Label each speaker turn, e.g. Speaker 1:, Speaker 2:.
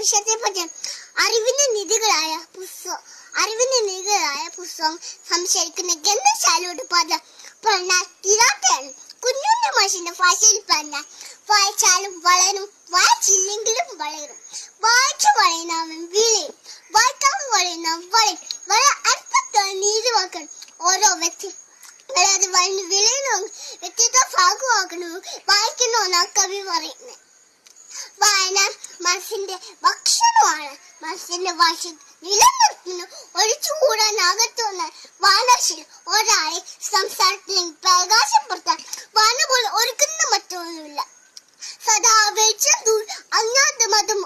Speaker 1: വിഷയത്തെ പറ്റി അറിവിന്റെ നിധികളായ പുസ്തകം സംശയിക്കുന്ന ഗ്രന്ഥശാലയോട് പറഞ്ഞാൽ തീരാത്തയാണ്. കുഞ്ഞുണ്ണി മാഷിന്റെ ഭാഷയിൽ പറഞ്ഞാൽ വായിച്ചാലും വളരും, വായിച്ചില്ലെങ്കിലും വളരും. വായിച്ചു വളയുന്നവൻ വിളയും, വായിക്കാതെ വളയുന്നവൻ വളയും. വളരെ അർത്ഥത്തോടെ നീതി വാക്കണം. ഓരോ വ്യക്തി അത് വളർന്ന് വിളയുന്ന വ്യക്തിത്വ ഭാഗമാക്കണമെന്ന് വായിക്കണമെന്നാണ് കവി പറയുന്നത്. വായന മനസ്സിന്റെ ഭക്ഷണമാണ്. മനസ്സിന്റെ ഭാഷ നിലനിർത്തുന്നു. ഒഴിച്ചുകൂടാനാകത്തുന്ന വായനാശീലം ഒരാളെ സംസാരത്തിലേക്ക് പ്രകാശപ്പെടുത്താൻ വായന പോലെ ഒരുക്കുന്ന മറ്റൊന്നുമില്ല. സദാ വെളിച്ചം അജ്ഞാത മതം